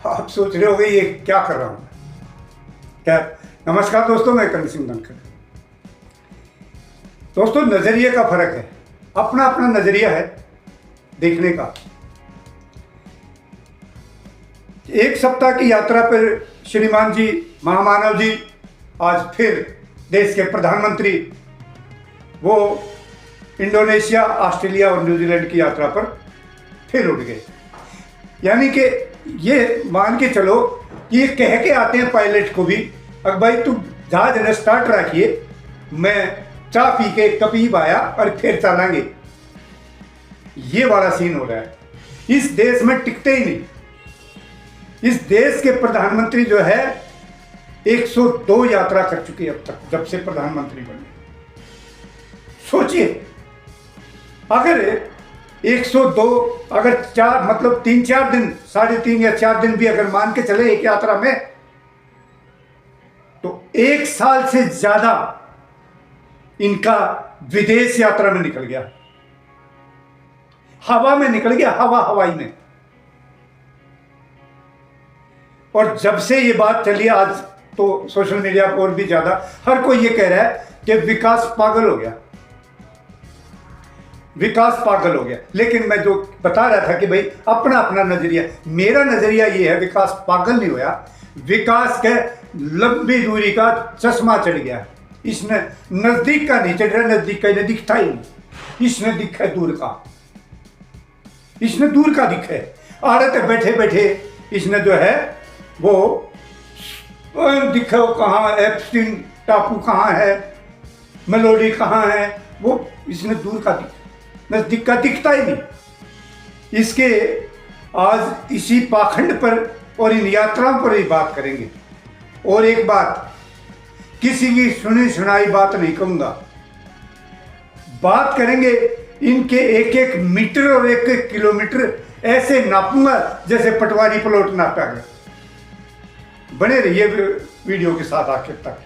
आप सोच रहे होंगे ये क्या कर रहा हूँ। क्या नमस्कार दोस्तों, मैं करण सिंह धनखड़। दोस्तों, नजरिए का फर्क है, अपना अपना नजरिया है देखने का। एक सप्ताह की यात्रा पर श्रीमान जी, महामानव जी आज फिर देश के प्रधानमंत्री वो इंडोनेशिया, ऑस्ट्रेलिया और न्यूजीलैंड की यात्रा पर फिर उठ गए। यानी कि ये मान के चलो कि ये कह के आते हैं पायलट को भी, अब भाई तुम जहाज न स्टार्ट रखिए, मैं चाय पी के कपीब आया और फिर चलेंगे। ये वाला सीन हो रहा है। इस देश में टिकते ही नहीं। इस देश के प्रधानमंत्री जो है 102 यात्रा कर चुके अब तक, जब से प्रधानमंत्री बने। सोचिए, अगर 102 अगर 3-4 दिन, 3.5 या 4 दिन भी अगर मान के चले एक यात्रा में, तो 1 साल से ज्यादा इनका विदेश यात्रा में निकल गया, हवा में निकल गया, हवाई में। और जब से ये बात चली आज तो सोशल मीडिया पर और भी ज्यादा हर कोई ये कह रहा है कि विकास पागल हो गया, विकास पागल हो गया। लेकिन मैं जो बता रहा था कि भाई अपना अपना नजरिया, मेरा नजरिया ये है, विकास पागल नहीं होया, विकास के लंबी दूरी का चश्मा चढ़ गया। इसने नजदीक का नहीं चढ़ रहा, नजदीक का इन्हें दिखता ही नहीं, इसने दिखा दूर का, इसने दूर का दिखा है। आड़त बैठे बैठे इसने जो है वो दिखा, कहाँ एप्स्टीन टापू कहाँ है, मेलोडी कहाँ है, वो इसने दूर का दिखा, नजदीक का दिखता ही नहीं। इसके आज इसी पाखंड पर और इन यात्राओं पर ही बात करेंगे। और एक बात, किसी की सुनी सुनाई बात नहीं कहूंगा, बात करेंगे इनके 1-1 मीटर और 1-1 किलोमीटर ऐसे नापूंगा जैसे पटवारी प्लॉट नापा गया। बने रहिए वीडियो के साथ आखिर तक।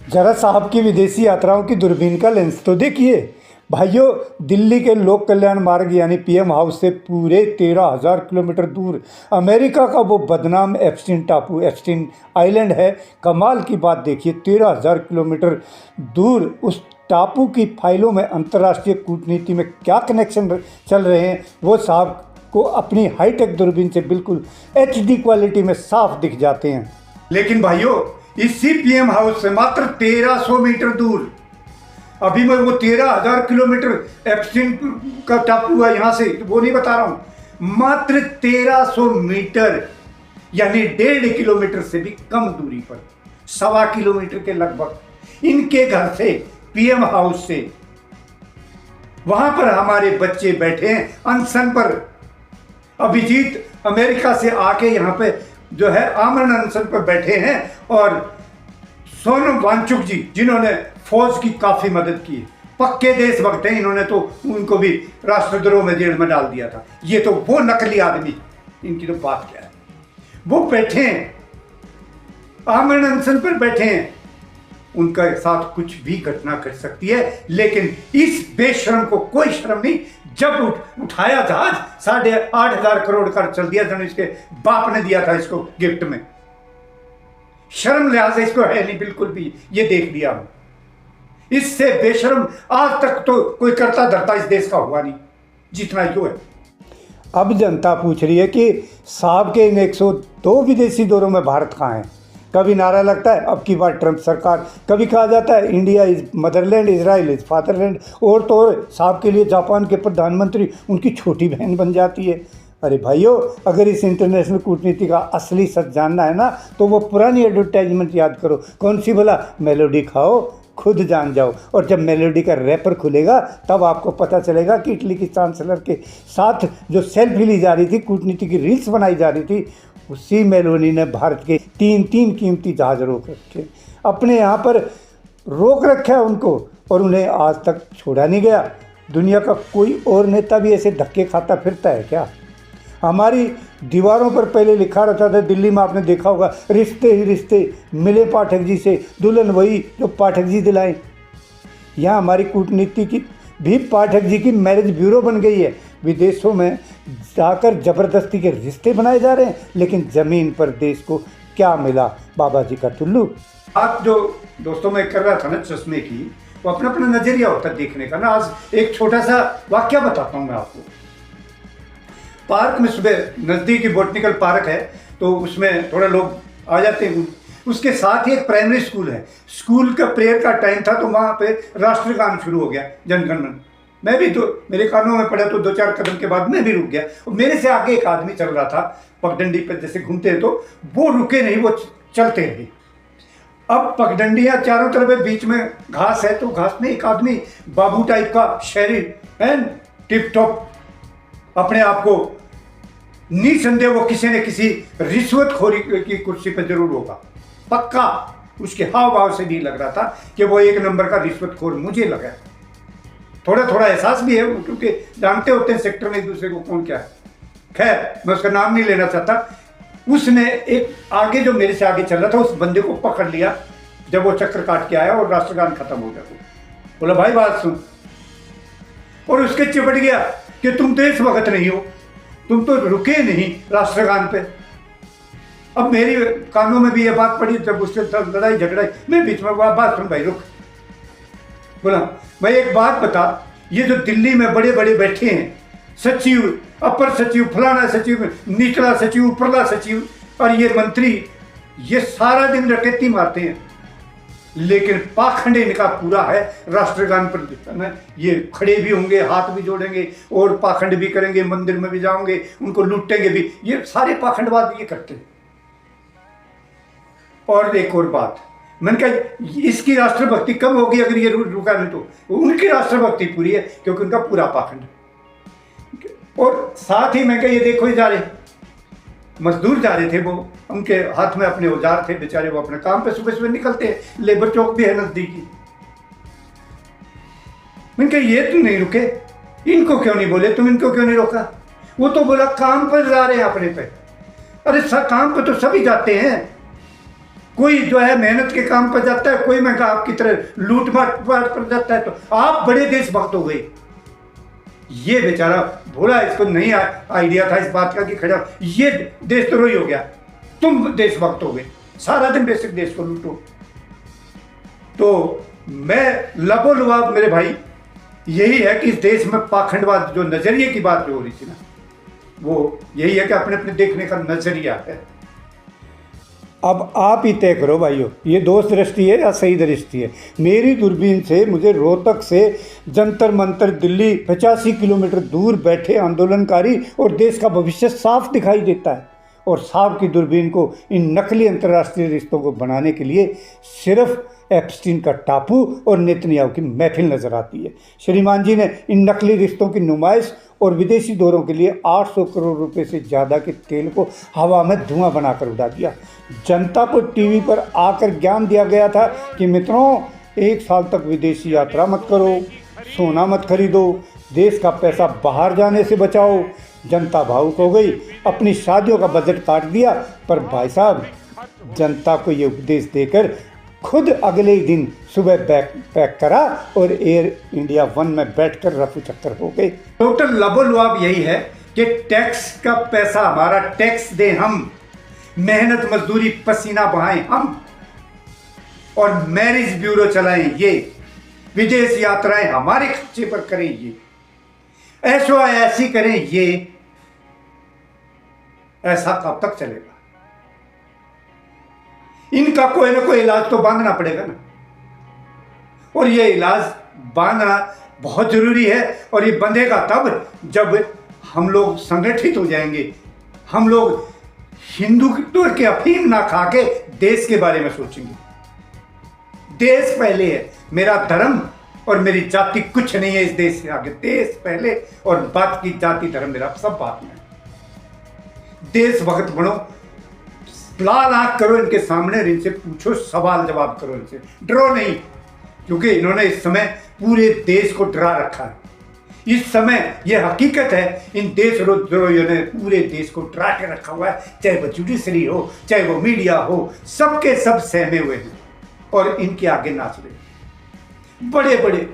जरा साहब की विदेशी यात्राओं की दूरबीन का लेंस तो देखिए भाइयों। दिल्ली के लोक कल्याण मार्ग यानी पीएम हाउस से पूरे 13,000 किलोमीटर दूर अमेरिका का वो बदनाम एप्स्टीन टापू, एप्स्टीन आइलैंड है। कमाल की बात देखिए, 13,000 किलोमीटर दूर उस टापू की फाइलों में अंतर्राष्ट्रीय कूटनीति में क्या कनेक्शन चल रहे हैं, वो साहब को अपनी हाईटेक दूरबीन से बिल्कुल HD क्वालिटी में साफ दिख जाते हैं। लेकिन भाइयों, इसी पीएम हाउस से मात्र 1300 मीटर दूर, अभी मैं वो 13,000 किलोमीटर एप्स्टीन का टापू है यहाँ से, वो नहीं बता रहा हूँ, मात्र 1300 मीटर यानी 1.5 किलोमीटर से भी कम दूरी पर, 1.25 किलोमीटर के लगभग इनके घर से, पीएम हाउस से। वहां पर हमारे बच्चे बैठे हैं अनशन पर। अभिजीत अमेरिका से आके यहाँ पे जो है आमरण अनशन पर बैठे हैं। और सोनम वांगचुक जी, जिन्होंने फौज की काफी मदद की, पक्के देशभक्त हैं, इन्होंने तो उनको भी राष्ट्रद्रोह में जेल में डाल दिया था। ये तो वो नकली आदमी, इनकी तो बात क्या है, वो बैठे हैं आमरण अनशन पर बैठे हैं। उनका साथ कुछ भी घटना कर सकती है, लेकिन इस बेशरम को कोई शर्म नहीं। जब उठाया जहाज 8,500 करोड़ का चल दिया था, इसके बाप ने दिया था इसको गिफ्ट में। शर्म लिहाज इसको है नहीं बिल्कुल भी, ये देख लिया हम। इससे बेशर्म आज तक तो कोई करता धरता इस देश का हुआ नहीं जितना यो है। अब जनता पूछ रही है कि साहब के इन 102 विदेशी दौरों में भारत कहाँ है। कभी नारा लगता है अब की बार ट्रंप सरकार, कभी कहा जाता है India is Motherland, Israel is fatherland, और तो और साहब के लिए जापान के प्रधानमंत्री उनकी छोटी बहन बन जाती है। अरे भाइयों, अगर इस इंटरनेशनल कूटनीति का असली सच जानना है ना, तो वो पुरानी एडवर्टाइजमेंट याद करो। कौन सी बोला, मेलोडी खाओ खुद जान जाओ। और जब मेलोडी का रैपर खुलेगा तब आपको पता चलेगा कि इटली की चांसलर के साथ जो सेल्फी ली जा रही थी, कूटनीति की रील्स बनाई जा रही थी, उसी मेलोडी ने भारत के 3 कीमती जहाज रोक रखे, अपने यहाँ पर रोक रखा है उनको, और उन्हें आज तक छोड़ा नहीं गया। दुनिया का कोई और नेता भी ऐसे धक्के खाता फिरता है क्या? हमारी दीवारों पर पहले लिखा रहता था, दिल्ली में आपने देखा होगा, रिश्ते ही रिश्ते, मिले पाठक जी से, दुल्हन वही जो पाठक जी दिलाएं। यहाँ हमारी कूटनीति की भी पाठक जी की मैरिज ब्यूरो बन गई है। विदेशों में जाकर ज़बरदस्ती के रिश्ते बनाए जा रहे हैं, लेकिन ज़मीन पर देश को क्या मिला? बाबा जी का टुल्लू। आप जो दोस्तों मैं कर रहा था ना चश्मे की, वो अपना अपना नज़रिया होता है देखने का ना। आज एक छोटा सा वाक्य बताता हूँ मैं आपको। पार्क में सुबह नज़दीकी बॉटनिकल पार्क है, तो उसमें थोड़ा लोग आ जाते हैं। उसके साथ ही एक प्राइमरी स्कूल है। स्कूल का प्रेयर का टाइम था, तो वहाँ पे राष्ट्रगान शुरू हो गया, जन गण मन। मैं भी तो, मेरे कानों में पड़ा, तो 2-4 कदम के बाद मैं भी रुक गया। और मेरे से आगे एक आदमी चल रहा था, पगडंडी पर जैसे घूमते हैं, तो वो रुके नहीं, वो चलते रहे। अब पगडंडियाँ चारों तरफ है, बीच में घास है, तो घास में एक आदमी बाबू टाइप का शहरी है, टिप टॉप, अपने आप को निसंदेह वो किसी न किसी रिश्वतखोरी की कुर्सी पर जरूर होगा, पक्का। उसके हाव भाव से नहीं लग रहा था कि वो एक नंबर का रिश्वतखोर। मुझे लगा थोड़ा थोड़ा एहसास भी है, क्योंकि जानते होते हैं सेक्टर में एक दूसरे को कौन क्या है। खैर, मैं उसका नाम नहीं लेना चाहता। उसने एक आगे, जो मेरे से आगे चल रहा था, उस बंदे को पकड़ लिया जब वो चक्कर काट के आया और राष्ट्रगान खत्म हो गया। तो बोला, भाई बात सुन। और उसके चिपट गया कि तुम देशभक्त नहीं हो, तुम तो रुके नहीं राष्ट्रगान पे। अब मेरी कानों में भी ये बात पड़ी, जब उससे लड़ाई झगड़ाई, मैं बीच में बात सुन भाई, रुक। बोला, भाई एक बात बता, ये जो दिल्ली में बड़े बड़े बैठे हैं, सचिव, अपर सचिव, फलाना सचिव, निचला सचिव, उपरला सचिव और ये मंत्री, ये सारा दिन डकैती मारते हैं, लेकिन पाखंड इनका पूरा है राष्ट्रगान पर। ये खड़े भी होंगे, हाथ भी जोड़ेंगे और पाखंड भी करेंगे, मंदिर में भी जाओगे, उनको लूटेंगे भी। ये सारे पाखंडवाद ये करते हैं। और एक और बात, मैंने कहा इसकी राष्ट्रभक्ति कम होगी अगर ये रुका नहीं, तो उनकी राष्ट्रभक्ति पूरी है, क्योंकि उनका पूरा पाखंड। और साथ ही मैं कहा, ये देखो, ये जा रहे मजदूर जा रहे थे, वो उनके हाथ में अपने औजार थे, बेचारे वो अपने काम पे सुबह सुबह निकलते हैं, लेबर चौक भी है नजदीकी। मैंने कहा ये तुम नहीं रुके, इनको क्यों नहीं बोले, तुम इनको क्यों नहीं रोका? वो तो बोला काम पर जा रहे हैं अपने पे। अरे काम पे तो सभी जाते हैं, कोई जो है मेहनत के काम पर जाता है, कोई मैं कहा आपकी तरह लूट मार पर जाता है। तो आप बड़े देशभक्त हो गए। ये बेचारा भोला, इसको नहीं आइडिया था इस बात का कि खड़ा ये देशद्रोही हो गया, तुम देशभक्त हो गए, सारा दिन बेसिक देश को लूटो। तो मैं लबोलुआब मेरे भाई यही है कि इस देश में पाखंडवाद, जो नजरिए की बात जो हो रही थी ना, वो यही है कि अपने अपने देखने का नजरिया है। अब आप ही तय करो भाइयों, ये दोस्त दृष्टि है या सही दृष्टि है। मेरी दूरबीन से मुझे रोहतक से जंतर मंतर दिल्ली 85 किलोमीटर दूर बैठे आंदोलनकारी और देश का भविष्य साफ दिखाई देता है। और साहब की दूरबीन को इन नकली अंतर्राष्ट्रीय रिश्तों को बनाने के लिए सिर्फ एप्स्टीन का टापू और नेतन्याहू की महफिल नजर आती है। श्रीमान जी ने इन नकली रिश्तों की नुमाइश और विदेशी दौरों के लिए 800 करोड़ रुपए से ज़्यादा के तेल को हवा में धुआं बनाकर उड़ा दिया। जनता को टीवी पर आकर ज्ञान दिया गया था कि मित्रों, 1 साल तक विदेशी यात्रा मत करो, सोना मत खरीदो, देश का पैसा बाहर जाने से बचाओ। जनता भावुक हो गई, अपनी शादियों का बजट काट दिया। पर भाई साहब, जनता को ये उपदेश देकर खुद अगले ही दिन सुबह बैग पैक करा और एयर इंडिया 1 में बैठकर रफू चक्कर हो गए। टोटल लबोलुआब यही है कि टैक्स का पैसा हमारा, टैक्स दें हम, मेहनत मजदूरी पसीना बहाएं हम, और मैरिज ब्यूरो चलाएं ये, विदेश यात्राएं हमारे खर्चे पर करें ये, ऐशो ऐसी करें ये। ऐसा कब तक चलेगा? इनका कोई ना कोई इलाज तो बांधना पड़ेगा ना, और ये इलाज बांधना बहुत जरूरी है। और ये बंधेगा तब जब हम लोग संगठित हो जाएंगे, हम लोग हिंदुत्व के अफीम ना खा के देश के बारे में सोचेंगे। देश पहले है, मेरा धर्म और मेरी जाति कुछ नहीं है इस देश से आगे। देश पहले और बात की जाति धर्म मेरा सब बात में। देशभक्त बनो, लाल आंख करो इनके सामने, इनसे पूछो, सवाल जवाब करो, इनसे डरो नहीं, क्योंकि इन्होंने इस समय पूरे देश को डरा रखा है। इस समय यह हकीकत है, इन देशद्रोहियों ने पूरे देश को डरा के रखा हुआ है। चाहे वो जुडिशरी हो, चाहे वो मीडिया हो, सबके सब सहमे हुए हैं और इनके आगे नाच रहे। बड़े बड़े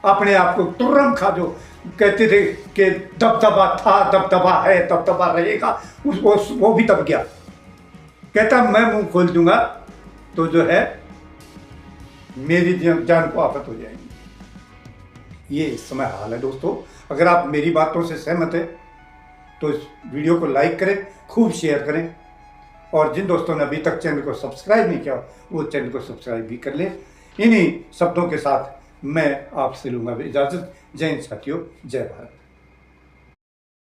अपने आप को तुर्रम खा, जो कहते थे कि दबदबा था, दबदबा है, दबदबा रहेगा, वो भी दब गया। कहता मैं मुंह खोल दूंगा तो जो है मेरी जान को आफत हो जाएगी। ये इस समय हाल है दोस्तों। अगर आप मेरी बातों से सहमत हैं तो इस वीडियो को लाइक करें, खूब शेयर करें, और जिन दोस्तों ने अभी तक चैनल को सब्सक्राइब नहीं किया वो चैनल को सब्सक्राइब भी कर लें। इन्हीं शब्दों के साथ मैं आपसे लूँगा इजाज़त। जय हिंद साथियों, जय भारत।